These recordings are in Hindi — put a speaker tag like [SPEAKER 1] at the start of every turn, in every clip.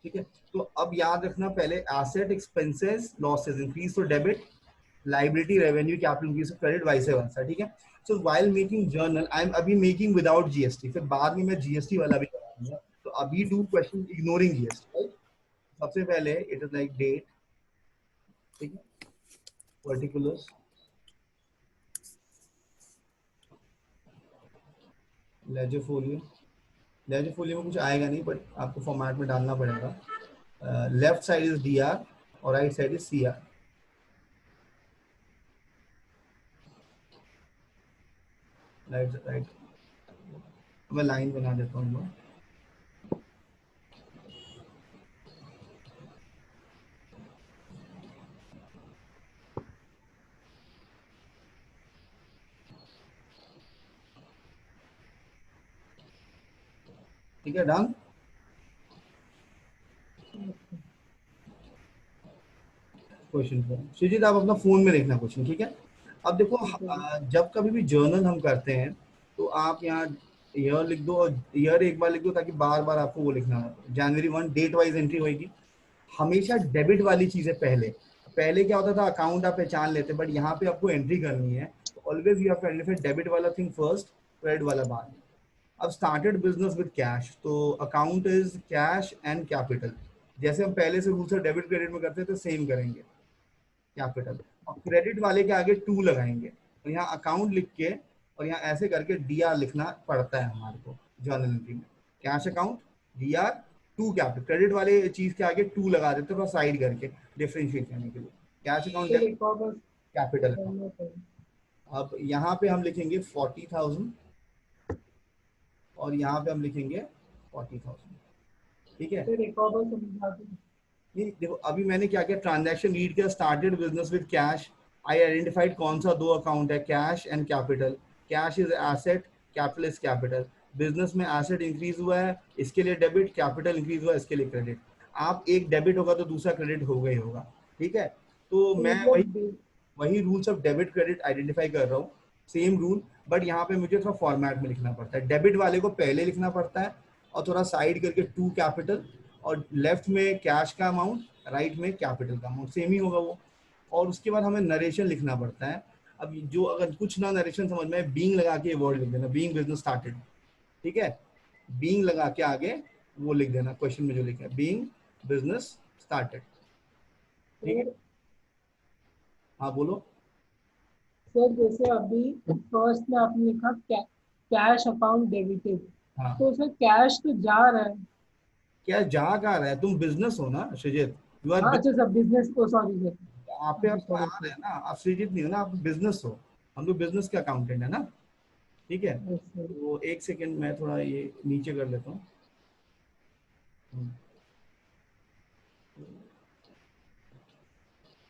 [SPEAKER 1] ठीक है, तो अब याद रखना पहले एसेट एक्सपेंसेस लॉसेस इंक्रीज तो debit, liability revenue capital increase credit, vice versa. ठीक है, सो while making journal I am अभी मेकिंग विदाउट जीएसटी, फिर बाद में मैं जीएसटी वाला भी कराऊंगा। तो अभी do question ignoring GST, right. सबसे पहले इट इज लाइक डेट, ठीक है, particulars, ledger folio. Ledger folio में कुछ आएगा नहीं, बट आपको फॉर्मेट में डालना पड़ेगा। Left side is D R और right side is C R. Right right, मैं लाइन बना देता हूँ। ठीक है, डन। क्वेश्चन श्रीजीत आप अपना फोन में देखना क्वेश्चन, ठीक है। अब देखो जब कभी भी जर्नल हम करते हैं तो आप यहाँ ईयर लिख दो और ईयर एक बार लिख दो, ताकि बार बार आपको वो लिखना हो। January 1 डेट वाइज एंट्री होगी। हमेशा डेबिट वाली चीजें पहले, पहले क्या होता था अकाउंट आप पहचान लेते, बट यहाँ पे आपको एंट्री करनी है, तो always you have to identify debit वाला थिंग फर्स्ट, क्रेडिट वाला बाद में। अब स्टार्टेड बिजनेस विद कैश, तो account is cash and capital. जैसे हम पहले से रूल से डेबिट क्रेडिट में करते थे, सेम करेंगे, कैपिटल। और क्रेडिट वाले के आगे टू लगाएंगे, और यहाँ अकाउंट लिख के और यहाँ ऐसे करके डी आर लिखना पड़ता है हमारे को जर्नल एंट्री में। Cash account D R to capital, credit वाले चीज के आगे टू लगा देते हैं साइड करके डिफरेंशिएट करने के लिए। Cash account debit, capital account. अब यहाँ पे हम लिखेंगे 40,000 और यहाँ पे हम लिखेंगे 40,000। ठीक है, ये देखो अभी मैंने क्या किया, ट्रांजैक्शन रीड किया, started business with cash. I identified कौन सा दो अकाउंट है, cash and capital. Cash is asset, capital is capital. Business में एसेट इंक्रीज हुआ है, इसके लिए डेबिट, कैपिटल इंक्रीज हुआ है, इसके लिए क्रेडिट। आप एक डेबिट होगा तो दूसरा क्रेडिट होगा ही होगा। ठीक है, तो मैं वही वही rules of debit credit identify कर रहा हूँ, सेम रूल, बट यहाँ पे मुझे थोड़ा फॉर्मेट में लिखना पड़ता है। डेबिट वाले को पहले लिखना पड़ता है और थोड़ा साइड करके टू कैपिटल, और लेफ्ट में कैश का अमाउंट, राइट में कैपिटल का अमाउंट, सेम ही होगा वो। और उसके बाद हमें नरेशन लिखना पड़ता है। अब जो अगर कुछ ना नरेशन समझ में, बीइंग लगा के वर्ड लिख देना, बीइंग बिजनेस स्टार्टेड। ठीक है, बीइंग लगा के आगे वो लिख देना, क्वेश्चन में जो लिखा है बीइंग बिजनेस स्टार्टेड। ठीक है, हाँ बोलो।
[SPEAKER 2] सर जैसे अभी फर्स्ट में आपने लिखा कैश अकाउंट डेबिटेड,
[SPEAKER 1] हाँ,
[SPEAKER 2] तो सर कैश तो जा रहा है।
[SPEAKER 1] क्या जा कहाँ रहा है, तुम बिजनेस हो ना सृजित, यू आर।
[SPEAKER 2] हाँ अच्छा सर, बिजनेस को सॉरी सर।
[SPEAKER 1] आप पे
[SPEAKER 2] हाँ
[SPEAKER 1] आप
[SPEAKER 2] जी
[SPEAKER 1] तो आ
[SPEAKER 2] सर,
[SPEAKER 1] रहे
[SPEAKER 2] ओके।
[SPEAKER 1] हैं ना, आप सृजित नहीं हो ना, आप बिजनेस हो। हम तो बिजनेस के अकाउंटेंट है ना। ठीक है,
[SPEAKER 2] यस सर।
[SPEAKER 1] तो एक सेकंड मैं थोड़ा ये नीचे कर लेता हूँ।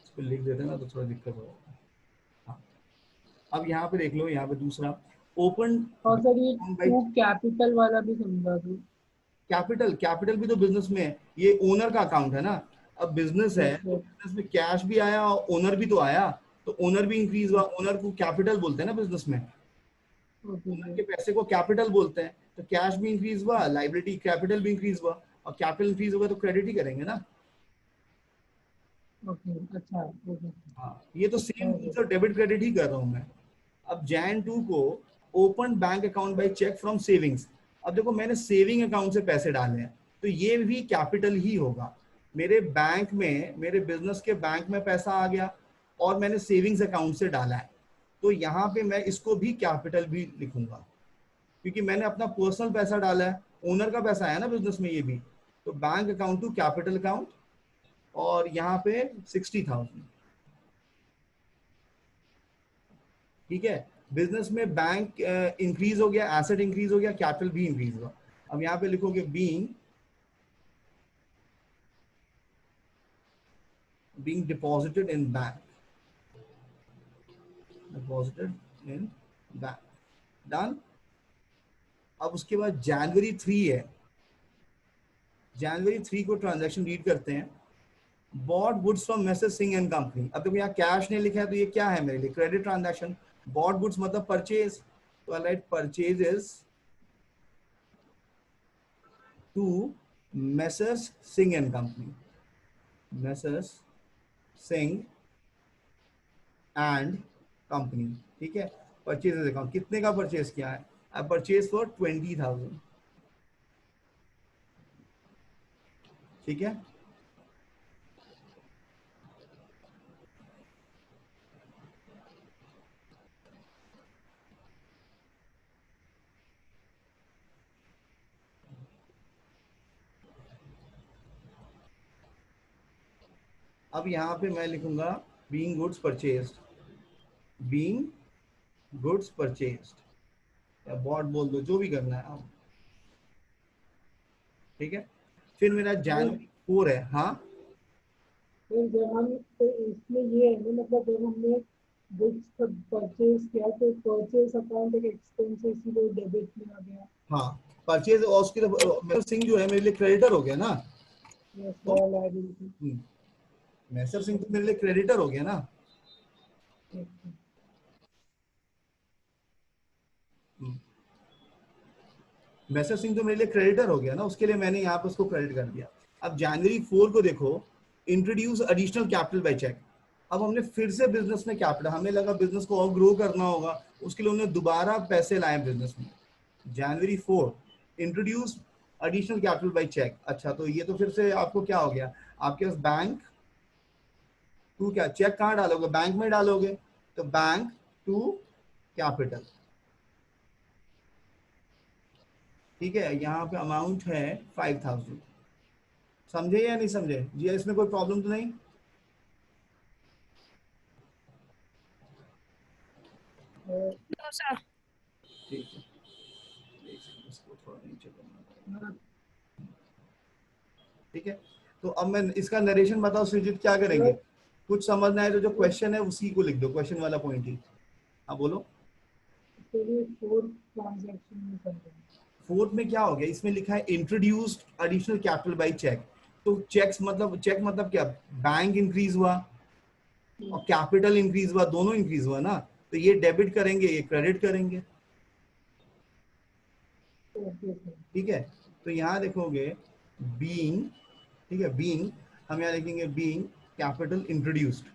[SPEAKER 1] इसको लिख देते ना तो थोड़ा दिक्कत होगा। हाँ, अब यहाँ पे देख लो, यहाँ पे दूसरा ओपन
[SPEAKER 2] और सर ये
[SPEAKER 1] बाई
[SPEAKER 2] टू कैपिटल वाला भी समझा दो।
[SPEAKER 1] कैपिटल। कैपिटल भी तो बिजनेस में है, ये ओनर का अकाउंट है ना। अब बिजनेस है
[SPEAKER 2] यस
[SPEAKER 1] तो
[SPEAKER 2] सर।
[SPEAKER 1] बिजनेस में कैश भी आया और ओनर भी तो आया, तो ओनर भी इंक्रीज हुआ। ओनर को कैपिटल बोलते हैं ना बिजनेस में,
[SPEAKER 2] ओके
[SPEAKER 1] ओनर
[SPEAKER 2] सर।
[SPEAKER 1] के पैसे को कैपिटल बोलते हैं। तो कैश भी इंक्रीज हुआ, लाइबिलिटी कैपिटल भी इंक्रीज हुआ, और कैपिटल इंक्रीज होगा तो क्रेडिट ही करेंगे ना।
[SPEAKER 2] ओके अच्छा ओके।
[SPEAKER 1] हाँ, ये तो सेम रूल्स और डेबिट क्रेडिट ही कर रहा हूँ मैं। अब Jan 2 को open bank account by cheque from savings. अब देखो मैंने सेविंग अकाउंट से पैसे डाले हैं, तो ये भी कैपिटल ही होगा। मेरे बैंक में, मेरे बिजनेस के बैंक में पैसा आ गया और मैंने सेविंग्स अकाउंट से डाला है, तो यहाँ पे मैं इसको भी कैपिटल भी लिखूंगा, क्योंकि मैंने अपना पर्सनल पैसा डाला है, ओनर का पैसा आया ना बिजनेस में ये भी। तो bank account to capital account, और यहाँ पे 60,000। ठीक है, बिजनेस में बैंक इंक्रीज हो गया, एसेट इंक्रीज हो गया, कैपिटल भी इंक्रीज हुआ। अब यहाँ पे लिखोगे being deposited in bank, deposited in bank, done. अब उसके बाद January 3 है, January 3 को ट्रांजैक्शन रीड करते हैं। Bought goods from message Singh and company. अब देखो यहाँ कैश नहीं लिखा है, तो ये क्या है मेरे लिए, क्रेडिट ट्रांजैक्शन। बॉट गुड्स मतलब परचेज, तो I write purchases to Messrs Singh and company, Messrs Singh and company, ठीक है। परचेज अकाउंट कितने का परचेज किया है, आई परचेज फॉर 20,000, ठीक है। अब यहाँ पे मैं लिखूंगा being goods purchased, being goods purchased, या बॉट बोल दो, जो भी करना है आप, ठीक है। फिर मेरा
[SPEAKER 2] सर
[SPEAKER 1] जनवरी 4 है, हाँ।
[SPEAKER 2] फिर जब हम तो इसमें ये है ना, मतलब जब हमने गुड्स परचेज किया तो परचेज अकाउंट एक एक्सपेंस है, इसीलिए डेबिट में आ गया।
[SPEAKER 1] हाँ, परचेज और उसके मैसर सिंह जो है मेरे लिए क्रेडिटर हो गया ना,
[SPEAKER 2] यस
[SPEAKER 1] तो
[SPEAKER 2] लायबिलिटी।
[SPEAKER 1] मैसर सिंह तो मेरे लिए क्रेडिटर हो गया ना। हम्म, मैसर सिंह तो मेरे लिए क्रेडिटर हो गया ना, उसके लिए मैंने यहाँ पे उसको क्रेडिट कर दिया। अब जनवरी 4 को देखो, introduce additional capital by cheque. अब हमने फिर से बिजनेस में कैपिटल, हमें लगा बिजनेस को और ग्रो करना होगा, उसके लिए उन्होंने दोबारा पैसे लाए बिजनेस में। जनवरी 4 introduce additional capital by cheque. अच्छा, तो ये तो फिर से आपको क्या हो गया, आपके पास बैंक टू, क्या चेक कहाँ डालोगे, बैंक में डालोगे, तो बैंक टू कैपिटल, ठीक है। यहाँ पे अमाउंट है 5,000, समझे या नहीं समझे जी, इसमें कोई प्रॉब्लम तो नहीं।
[SPEAKER 3] No sir.
[SPEAKER 1] ठीक है, एक सेकंड, इसको थोड़ा नीचे करना पड़ेगा, ठीक है। तो अब मैं इसका नरेशन बताओ सृजित, क्या करेंगे, कुछ समझना है तो जो क्वेश्चन है उसी को लिख दो, क्वेश्चन वाला पॉइंट ही। हाँ बोलो।
[SPEAKER 2] चलिए फोर्थ ट्रांजैक्शन में कर रहे हैं।
[SPEAKER 1] फोर्थ में क्या हो गया, इसमें लिखा है introduced additional capital by cheque. तो चेक मतलब क्या, बैंक इंक्रीज हुआ और कैपिटल इंक्रीज हुआ, दोनों इंक्रीज हुआ ना, तो ये डेबिट करेंगे, ये क्रेडिट करेंगे,
[SPEAKER 2] ओके सर।
[SPEAKER 1] ठीक है। तो यहाँ देखोगे बीइंग, ठीक है, बीइंग, हम यहाँ लिखेंगे बीइंग कैपिटल इंट्रोड्यूस्ड।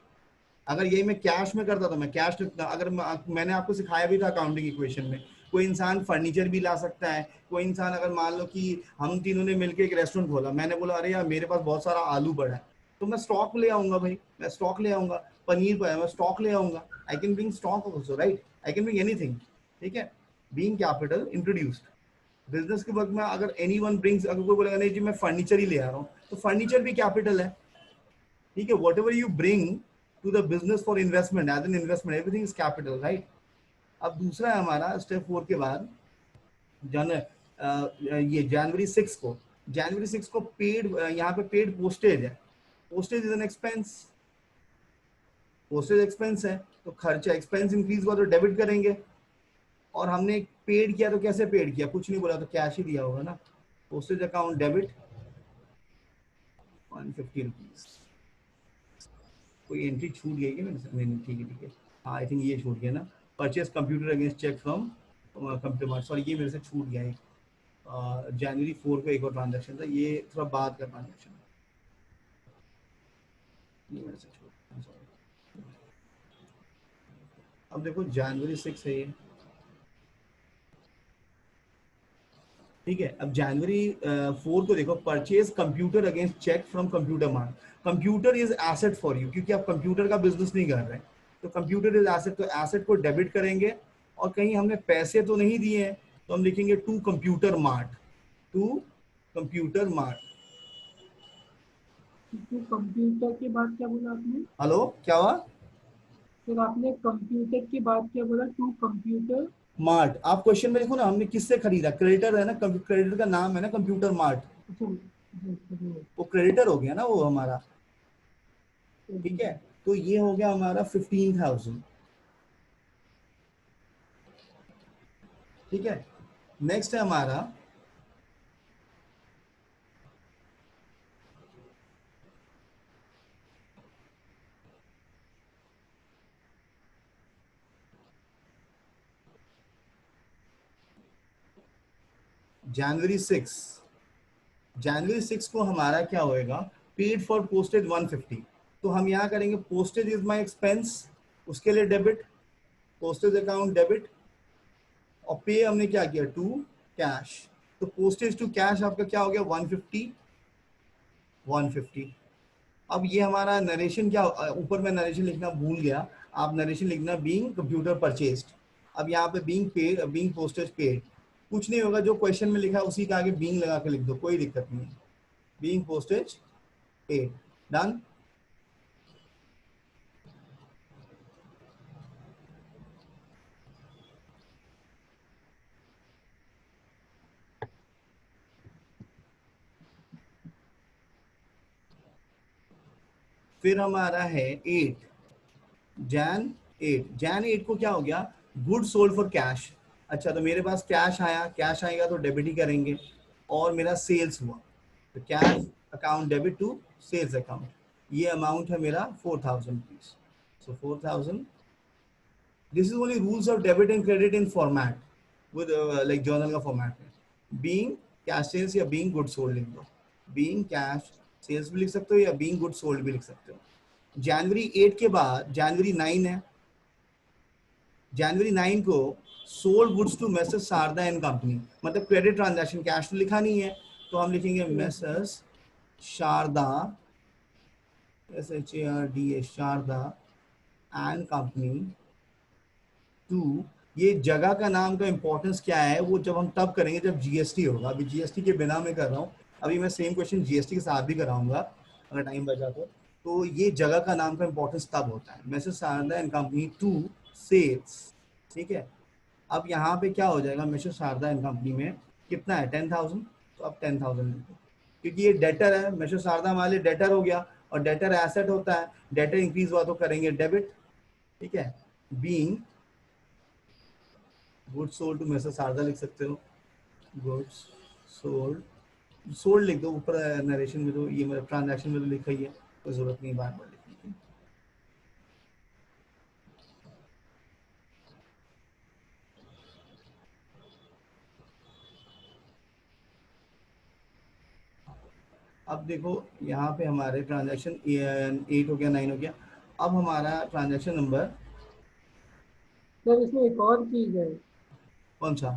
[SPEAKER 1] अगर यही मैं कैश में करता तो मैं कैश लिखता, अगर मैंने आपको सिखाया भी था अकाउंटिंग इक्वेशन में, कोई इंसान फर्नीचर भी ला सकता है, कोई इंसान अगर मान लो कि हम तीनों ने मिलकर एक रेस्टोरेंट खोला, मैंने बोला अरे यार मेरे पास बहुत सारा आलू पड़ा है, तो मैं स्टॉक ले आऊंगा भाई, मैं स्टॉक ले आऊंगा, पनीर पड़ा है मैं स्टॉक ले आऊंगा, I can bring stock also, right, I can bring anything, ठीक है। बीइंग कैपिटल इंट्रोड्यूस्ड, बिजनेस के वक्त में अगर एनी वन ब्रिंग्स, अगर कोई बोलेगा नहीं जी मैं फर्नीचर ही ले आ रहा हूँ, तो फर्नीचर भी कैपिटल है, ठीक है। Whatever you bring to the business for investment, as an investment, everything is capital, right. अब दूसरा है हमारा स्टेप 4 के बाद, जन ये जनवरी 6 को, जनवरी 6 को पेड, यहाँ पे पेड पोस्टेज है, postage is an expense, postage expense है, तो खर्चा एक्सपेंस इंक्रीज हुआ तो डेबिट करेंगे, और हमने पेड किया तो कैसे पेड किया, कुछ नहीं बोला तो कैश ही दिया होगा ना, पोस्टेज अकाउंट डेबिट 150 रुपीज। कोई एंट्री छूट गई क्या मेरे से, नहीं ठीक है ठीक है, हाँ आई थिंक ये छूट गया ना, purchase computer against cheque from Computer Mart, sorry ये मेरे से छूट गया है। जनवरी 4 को एक और ट्रांजेक्शन था, ये थोड़ा बाद का ट्रांजेक्शन है, ये मेरे से छूट गया, sorry। अब देखो जनवरी 6 है ये, ठीक है। अब जनवरी 4 को देखो, purchase computer against cheque from Computer Mart, computer is asset for you, क्योंकि आप कंप्यूटर का बिजनेस नहीं कर रहे हैं, तो कंप्यूटर इज एसेट, तो एसेट को डेबिट करेंगे, और कहीं हमने पैसे तो नहीं दिए हैं, तो हम लिखेंगे to Computer Mart, to Computer Mart.
[SPEAKER 2] तो कंप्यूटर के बाद क्या बोला आपने?
[SPEAKER 1] हेलो, क्या हुआ,
[SPEAKER 2] फिर आपने कंप्यूटर के बाद क्या बोला? टू कंप्यूटर
[SPEAKER 1] मार्ट, आप क्वेश्चन में देखो ना, हमने किससे खरीदा, क्रेडिटर है ना, क्रेडिटर का नाम है ना कंप्यूटर मार्ट,
[SPEAKER 2] अच्छा जी।
[SPEAKER 1] वो क्रेडिटर हो गया ना वो हमारा,
[SPEAKER 2] ओके
[SPEAKER 1] ठीक है।
[SPEAKER 2] सर।
[SPEAKER 1] तो ये हो गया हमारा 15,000, ठीक है। नेक्स्ट है हमारा जनवरी 6, जनवरी 6 को हमारा क्या होएगा, पेड फॉर पोस्टेज 150, तो हम यहाँ करेंगे पोस्टेज इज माय एक्सपेंस, उसके लिए डेबिट, पोस्टेज अकाउंट डेबिट, और पे हमने क्या किया टू कैश, तो पोस्टेज टू कैश आपका क्या हो गया 150 150। अब ये हमारा नरेशन क्या, ऊपर मैं नरेशन लिखना भूल गया, आप नरेशन लिखना बीइंग कंप्यूटर परचेस्ड। अब यहाँ पे being paid, being postage paid, कुछ नहीं होगा, जो क्वेश्चन में लिखा है उसी के आगे बीइंग लगा के लिख दो, कोई दिक्कत नहीं है, बीइंग पोस्टेज पेड, डन। फिर हमारा है 8 जैन 8 को क्या हो गया, गुड सोल्ड फॉर कैश। अच्छा, तो मेरे पास कैश आया, कैश आएगा तो डेबिट ही करेंगे, और मेरा सेल्स हुआ, तो cash account debit to sales account, ये अमाउंट है मेरा 4000 rupees. So 4000, this is only rules of debit and credit in format, with like journal का फॉर्मेट में, बीइंग कैश सेल्स या बीइंग गुड सोल्ड लिख दो, बीइंग कैश सेल्स भी लिख सकते हो या बीइंग गुड सोल्ड भी लिख सकते हो। जनवरी 8 के बाद जनवरी 9 है, जनवरी 9 को sold goods to Messrs Sharda and company, मतलब क्रेडिट ट्रांजैक्शन, कैश तो लिखा नहीं है, तो हम लिखेंगे Messrs Sharda, SHARDA Sharda and company to, ये जगह का नाम का इंपॉर्टेंस क्या है वो जब हम तब करेंगे जब जीएसटी होगा, अभी जीएसटी के बिना मैं कर रहा हूँ, अभी मैं सेम क्वेश्चन जीएसटी के साथ भी कराऊंगा अगर टाइम बचा तो ये जगह का नाम का इंपॉर्टेंस तब होता है, Messrs Sharda and company to sales, ठीक है। अब यहाँ पे क्या हो जाएगा, मेसर्स शारदा एंड कंपनी में कितना है 10,000, तो अब 10,000 क्योंकि ये डेटर है, मेसर्स शारदा वाले डेटर हो गया, और डेटर एसेट होता है, डेटर इंक्रीज हुआ तो करेंगे डेबिट, ठीक है। Being goods sold to Messrs Sharda लिख सकते हो, गुड्स सोल्ड, सोल्ड लिख दो ऊपर नरेशन में, तो ये मेरा ट्रांजैक्शन में तो लिखा ही है, कोई जरूरत नहीं बार बार लिखने की। अब देखो यहाँ पे हमारे ट्रांजैक्शन 8 हो गया, 9 हो गया, अब हमारा ट्रांजैक्शन नंबर
[SPEAKER 2] सर इसमें एक और चीज है।
[SPEAKER 1] कौन सा,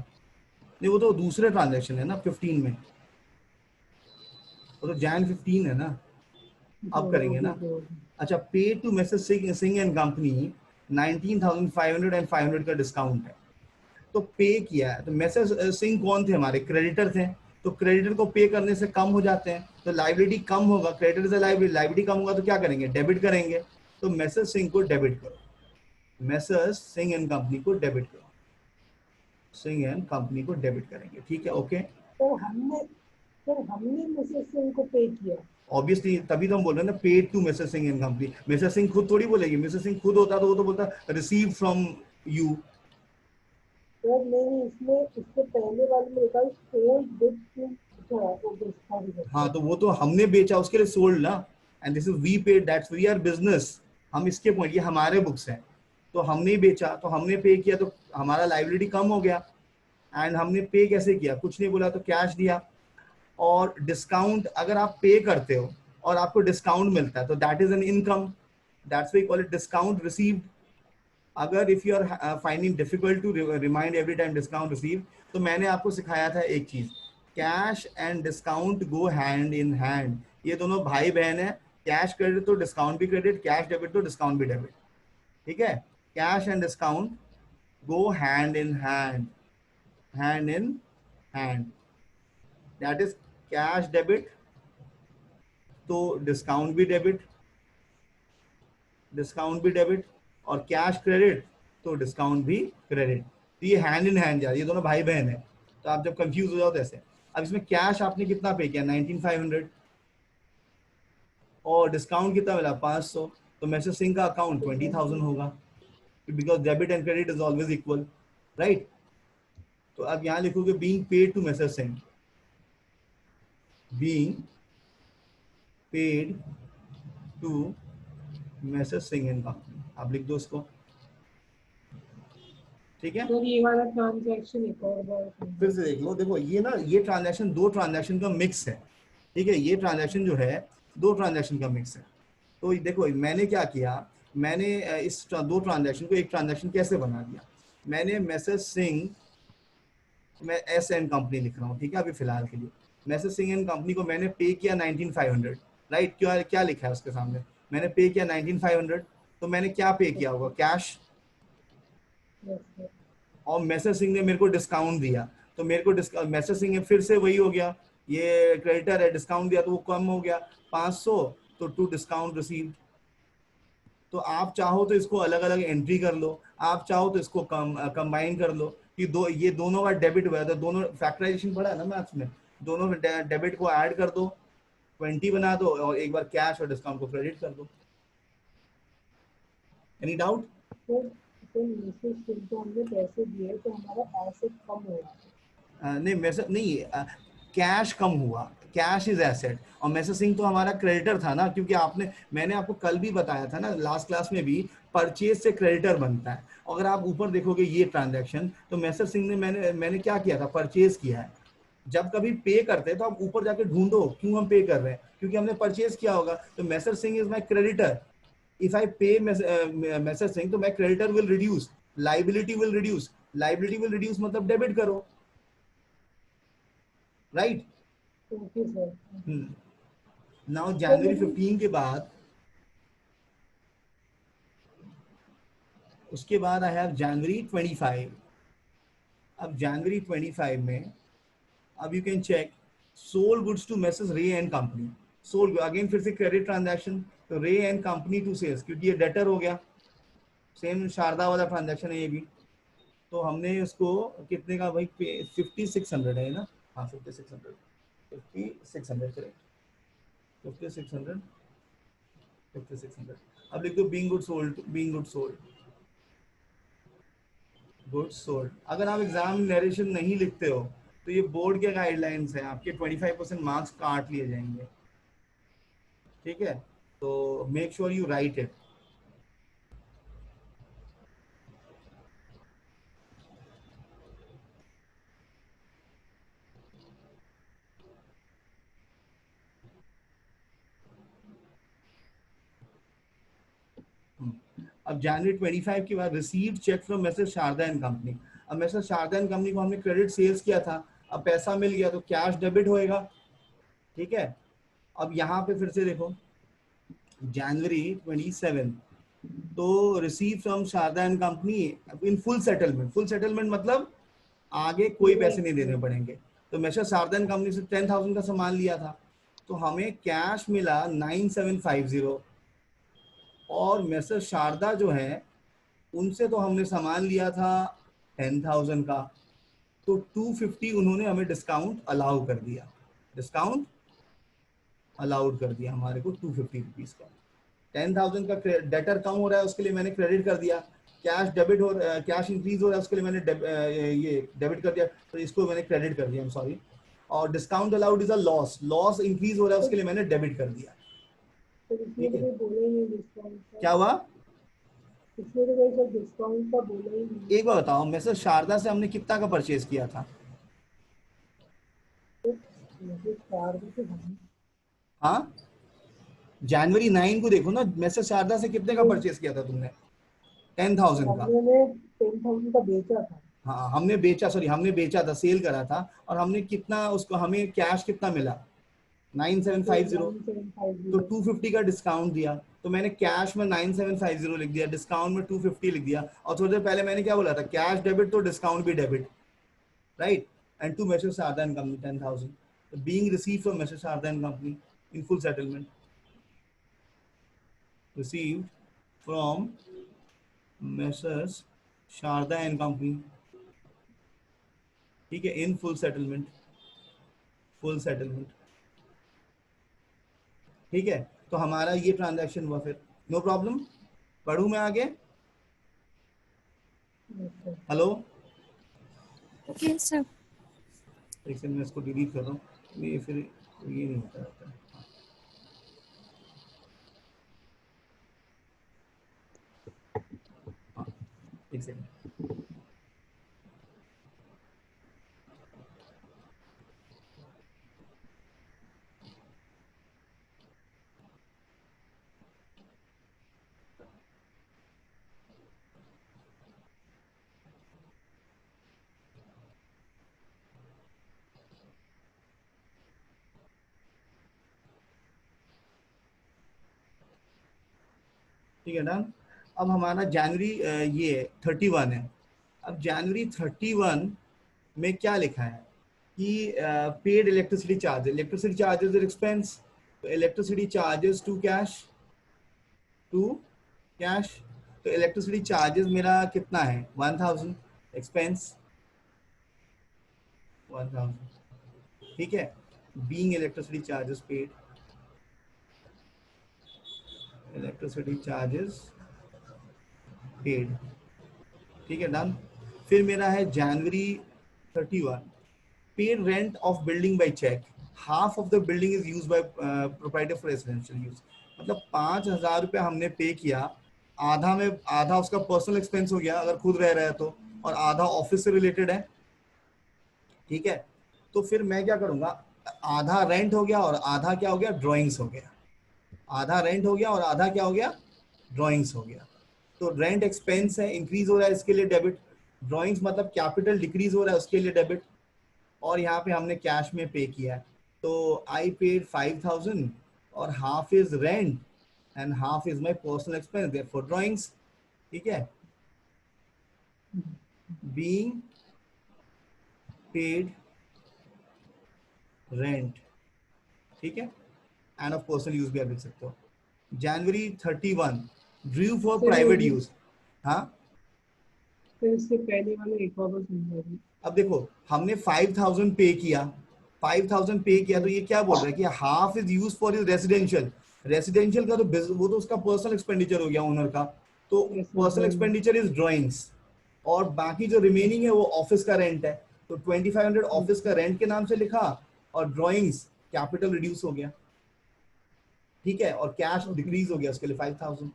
[SPEAKER 1] नहीं वो तो दूसरे ट्रांजैक्शन है ना 15 में, वो तो जैन 15 है ना, अब करेंगे ना। अच्छा, pay to message Singh and company 19,500 and 500 का डिस्काउंट है, तो पे किया है, तो मैसेज सिंह कौन थे हमारे, क्रेडिटर थे, तो क्रेडिटर को पे करने से कम हो जाते हैं, तो लाइबिलिटी कम होगा, क्रेडिटर से लाइबिलिटी कम होगा तो क्या करेंगे, डेबिट करेंगे, तो मैसेज सिंह को डेबिट करो, मैसेज सिंह एंड कंपनी को डेबिट करो, सिंह एंड कंपनी को डेबिट करेंगे, ठीक है, ओके।
[SPEAKER 2] हमने मिसेस सिंह को पे किया,
[SPEAKER 1] ऑब्वियसली तभी तो हम बोल रहे हैं ना, paid to Mrs Singh and company, Mrs Singh खुद थोड़ी बोलेगी, मिसेस सिंह खुद होता तो वो तो बोलता रिसीव फ्रॉम यू।
[SPEAKER 2] सर नहीं, इसमें इससे पहले वाले में लिखा है सोल्ड गुड्स टू,
[SPEAKER 1] हाँ, तो वो तो हमने बेचा उसके लिए सोल्ड ना, and this is we paid, that's we are business, हम इसके पॉइंट, ये हमारे बुक्स हैं, तो हमने बेचा तो हमने पे किया, तो हमारा लाइबिलिटी कम हो गया, एंड हमने पे कैसे किया, कुछ नहीं बोला तो कैश दिया, और डिस्काउंट अगर आप पे करते हो और आपको डिस्काउंट मिलता है तो that is an income, that's why call it discount received. अगर if you are finding difficult to remind every time discount receive, तो मैंने आपको सिखाया था एक चीज, cash and discount go hand in hand, ये दोनों भाई बहन है, कैश क्रेडिट तो डिस्काउंट भी क्रेडिट, कैश डेबिट तो डिस्काउंट भी डेबिट, ठीक है। Cash and discount go hand in hand, hand in hand, that is cash debit तो डिस्काउंट भी डेबिट, डिस्काउंट भी डेबिट, और कैश क्रेडिट तो डिस्काउंट भी क्रेडिट, तो ये हैंड इन हैंड जा रही है, ये दोनों भाई बहन है, तो आप जब कंफ्यूज हो जाओ तो ऐसे। अब इसमें कैश आपने कितना पे किया 19,500, और डिस्काउंट कितना मिला 500, तो मैसेज सिंह का अकाउंट 20,000 होगा, because debit and credit is always equal, right. तो अब यहाँ लिखोगे being paid to message Singh, being paid to message Singh and company, आप लिख दो इसको, ठीक है।
[SPEAKER 2] सर ये वाला ट्रांजैक्शन एक और बार
[SPEAKER 1] फिर से देख लो, देखो ये ना, ये ट्रांजैक्शन दो ट्रांजैक्शन का मिक्स है, ठीक है, ये ट्रांजैक्शन जो है दो ट्रांजैक्शन का मिक्स है। तो देखो मैंने क्या किया, मैंने इस दो ट्रांजैक्शन को एक ट्रांजैक्शन कैसे बना दिया। मैंने मैसेज सिंह, मैं एस एन कंपनी लिख रहा हूँ, ठीक है अभी फिलहाल के लिए, मैसेज सिंह एंड कंपनी को मैंने पे किया 19500, राइट। क्या क्या लिखा है उसके सामने, मैंने पे किया 19500। तो मैंने क्या पे किया होगा, कैश।
[SPEAKER 2] yes sir,
[SPEAKER 1] और मैसेज सिंह ने मेरे को डिस्काउंट दिया, तो मेरे को मैसेज सिंह ने फिर से वही हो गया, ये क्रेडिटर है, डिस्काउंट दिया तो वो कम हो गया 500, तो टू डिस्काउंट रिसीव्ड। तो आप चाहो तो इसको अलग अलग एंट्री कर लो, आप चाहो तो इसको कंबाइन कर लो कि दो ये दोनों का डेबिट हुआ है, तो दोनों फैक्टराइजेशन पड़ा है ना मैथ्स में, दोनों डेबिट को ऐड कर दो, 20 बना दो और एक बार कैश और डिस्काउंट को क्रेडिट कर दो। Any doubt?
[SPEAKER 2] Sir sir message Singh को हमने पैसे दिए तो हमारा एसेट कम हो रहा है।
[SPEAKER 1] नहीं मैसेज नहीं, कैश कम हुआ, कैश इज एसेट, और मैसेजिंग तो हमारा क्रेडिटर था ना, क्योंकि आपने, मैंने आपको कल भी बताया था ना लास्ट क्लास में भी, परचेज से क्रेडिटर बनता है। अगर आप ऊपर देखोगे ये ट्रांजैक्शन, तो मैसेजिंग ने मैंने क्या किया था, परचेज किया है। जब कभी पे करते हैं तो आप ऊपर जाके ढूंढो क्यों हम पे कर रहे हैं, क्योंकि हमने परचेज किया होगा। तो Messrs Singh is my creditor, if I pay Messrs Singh तो my creditor will reduce, liability will reduce, liability will reduce मतलब डेबिट करो, right.
[SPEAKER 2] Okay sir.
[SPEAKER 1] Now
[SPEAKER 2] sir
[SPEAKER 1] जनवरी
[SPEAKER 2] लेकिन
[SPEAKER 1] 15 के बाद, उसके बाद आई हैव जनवरी 25। अब जनवरी 25 में, अब you can check, sold goods to message Ray and company, sold again फिर से क्रेडिट ट्रांजैक्शन, तो रे एंड कंपनी टू सेल्स, क्योंकि ये डेटर हो गया, सेम शारदा वाला ट्रांजैक्शन है ये भी। तो हमने उसको कितने का भाई, 5600 है ना, हाँ 5600, 5600 करेक्ट, 5600, 5600। अब लिख दो being good sold, being good sold, good sold. अगर आप एग्जाम नरेशन नहीं लिखते हो तो ये बोर्ड के गाइडलाइंस हैं, आपके 25% मार्क्स काट लिए जाएंगे, ठीक है। तो make sure you write it. अब जनवरी 25 के बाद receive cheque from message Sharda and company. अब मैसेज शारदा एंड कंपनी को हमने क्रेडिट सेल्स किया था, अब पैसा मिल गया तो कैश डेबिट होएगा, ठीक है। अब यहाँ पे फिर से देखो जनवरी 27, तो receive from Sharda and company in full settlement, full settlement मतलब आगे कोई पैसे नहीं देने पड़ेंगे। तो मैसेज शारदा एंड कंपनी से 10,000 का सामान लिया था, तो हमें कैश मिला 9750, और मैसेज शारदा जो है उनसे तो हमने सामान लिया था 10,000 का, तो 250 उन्होंने हमें डिस्काउंट अलाउ कर दिया, डिस्काउंट अलाउड कर दिया हमारे को 250 रुपीज का। 10,000 का डेटर कम हो रहा है उसके लिए मैंने क्रेडिट कर दिया, कैश डेबिट हो, कैश इंक्रीज हो रहा है उसके लिए मैंने ये डेबिट कर दिया, तो इसको मैंने क्रेडिट कर दिया, सॉरी। और discount allowed is a loss, loss increase हो रहा है उसके लिए मैंने डेबिट कर दिया,
[SPEAKER 2] सर इसमें
[SPEAKER 1] ठीक
[SPEAKER 2] तो
[SPEAKER 1] है।
[SPEAKER 2] कोई बोला ही नहीं डिस्काउंट का।
[SPEAKER 1] क्या हुआ,
[SPEAKER 2] इसमें तो कोई सर डिस्काउंट का बोला ही नहीं।
[SPEAKER 1] एक बार बताओ, मैसेज शारदा से हमने कितना का परचेज किया था?
[SPEAKER 2] तो मुझे 4 बजे हम
[SPEAKER 1] हाँ, जनवरी 9 को देखो ना, मैसेज शारदा से कितने का
[SPEAKER 2] तो
[SPEAKER 1] परचेज किया था तुमने?
[SPEAKER 2] सर
[SPEAKER 1] 10,000 का।
[SPEAKER 2] हमने 10,000 का बेचा था।
[SPEAKER 1] हाँ हमने बेचा, सॉरी हमने बेचा था, सेल करा था, और हमने कितना उसको, हमें कैश कितना मिला,
[SPEAKER 2] सर
[SPEAKER 1] 9750, तो
[SPEAKER 2] 9750।
[SPEAKER 1] 250 का डिस्काउंट दिया, तो मैंने कैश में 9750 लिख दिया, डिस्काउंट में 250 लिख दिया, और थोड़ी देर पहले मैंने क्या बोला था, कैश डेबिट तो डिस्काउंट भी debit, right. And to messrs Sharda and company 10,000 being receive from message Sharda and company in full settlement, received from message Sharda and company, ठीक है, in full settlement, full settlement, ठीक है। तो हमारा ये ट्रांजैक्शन हुआ फिर, नो प्रॉब्लम। पढ़ू मैं आगे? Hello,
[SPEAKER 3] okay sir.
[SPEAKER 1] एक सेकंड मैं इसको डिलीट कर रहा हूँ, ये फिर ये नहीं होता रहता है। हाँ, एक सेकंड। ठीक है डन। अब हमारा जनवरी ये 31 है। अब जनवरी 31 में क्या लिखा है कि paid electricity charges are expense, तो इलेक्ट्रिसिटी चार्जेस टू कैश। तो इलेक्ट्रिसिटी चार्जेस मेरा कितना है 1000, एक्सपेंस 1000, ठीक है। Being electricity charges paid, electricity charges paid, ठीक है डन। फिर मेरा है जनवरी 31, paid rent of building by cheque, half of the building is used by proprietor for residential use. मतलब 5000 रुपया हमने पे किया, आधा उसका पर्सनल एक्सपेंस हो गया अगर खुद रह रहा है तो, और आधा ऑफिस से रिलेटेड है, ठीक है। तो फिर मैं क्या करूंगा, आधा रेंट हो गया और आधा क्या हो गया, ड्रॉइंग्स हो गया। आधा रेंट हो गया और आधा क्या हो गया, ड्रॉइंग्स हो गया। तो रेंट एक्सपेंस है, इंक्रीज हो रहा है, इसके लिए डेबिट। ड्रॉइंग्स मतलब कैपिटल डिक्रीज हो रहा है, उसके लिए डेबिट। और यहाँ पे हमने कैश में पे किया है, तो आई पेड 5000 और half is rent and half is my personal expense for drawings, ठीक है। बीइंग पेड रेंट, ठीक है, एंड ऑफ पर्सनल यूज भी आप लिख सकते हो। जनवरी 31 ड्यू फॉर
[SPEAKER 2] सर
[SPEAKER 1] प्राइवेट
[SPEAKER 2] ये
[SPEAKER 1] यूज। हाँ,
[SPEAKER 2] फिर इससे पहले वाले एक और बार समझा दीजिए।
[SPEAKER 1] अब देखो हमने 5000 पे किया, 5000 पे किया, तो ये क्या बोल रहा है कि half is use for is residential. Residential का तो वो तो उसका पर्सनल एक्सपेंडिचर हो गया ओनर का, तो
[SPEAKER 2] yes sir,
[SPEAKER 1] personal
[SPEAKER 2] drawing.
[SPEAKER 1] Expenditure is drawings. और बाकी जो रिमेनिंग है वो ऑफिस का रेंट है, तो 2500 ऑफिस का रेंट के नाम से लिखा, और ड्राइंग्स कैपिटल रिड्यूस हो गया, ठीक है, और कैश
[SPEAKER 2] ओके।
[SPEAKER 1] डिक्रीज हो गया उसके लिए 5000।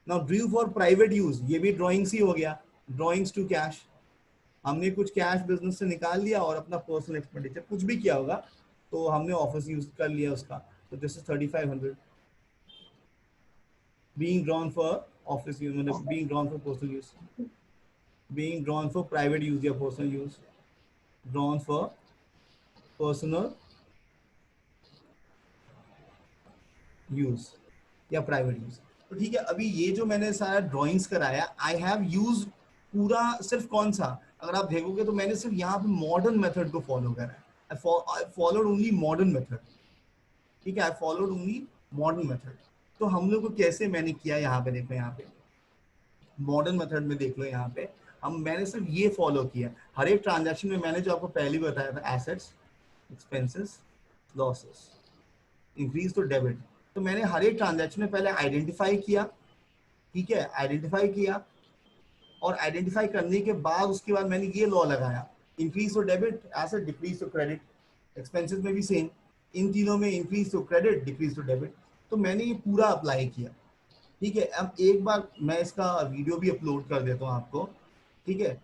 [SPEAKER 1] Now due for private use, ये भी ड्राइंग्स ही हो गया, ड्राइंग्स टू कैश। हमने कुछ कैश बिजनेस से निकाल लिया और अपना पर्सनल एक्सपेंडिचर कुछ भी किया होगा, तो हमने ऑफिस यूज कर लिया उसका, तो this is 3500 being drawn for office use, मतलब being drawn for personal use, being drawn for private use या personal use, drawn for personal use या प्राइवेट यूज। तो ठीक है, अभी ये जो मैंने सारा ड्राइंग्स कराया, आई हैव यूज पूरा सिर्फ कौन सा, अगर आप देखोगे तो मैंने सिर्फ यहाँ पे मॉडर्न मेथड को फॉलो करा है। I followed only modern method, ठीक है, I followed only modern method. तो हम लोग को कैसे मैंने किया, यहाँ पे देखो, यहाँ पे मॉडर्न मेथड में देख लो, यहाँ पे मैंने सिर्फ ये फॉलो किया। हर एक ट्रांजैक्शन में मैंने जो आपको पहले भी बताया था, assets, expenses, losses, increase to debit. तो मैंने हर एक ट्रांजैक्शन में पहले आइडेंटिफाई किया, ठीक है, आइडेंटिफाई किया, और आइडेंटिफाई करने के बाद उसके बाद मैंने ये लॉ लगाया, increase to debit, asset, decrease to credit. Expenses में भी सेम, इन तीनों में increase to credit, decrease to debit. तो मैंने ये पूरा अप्लाई किया, ठीक है। अब एक बार मैं इसका वीडियो भी अपलोड कर देता हूँ आपको, ठीक है।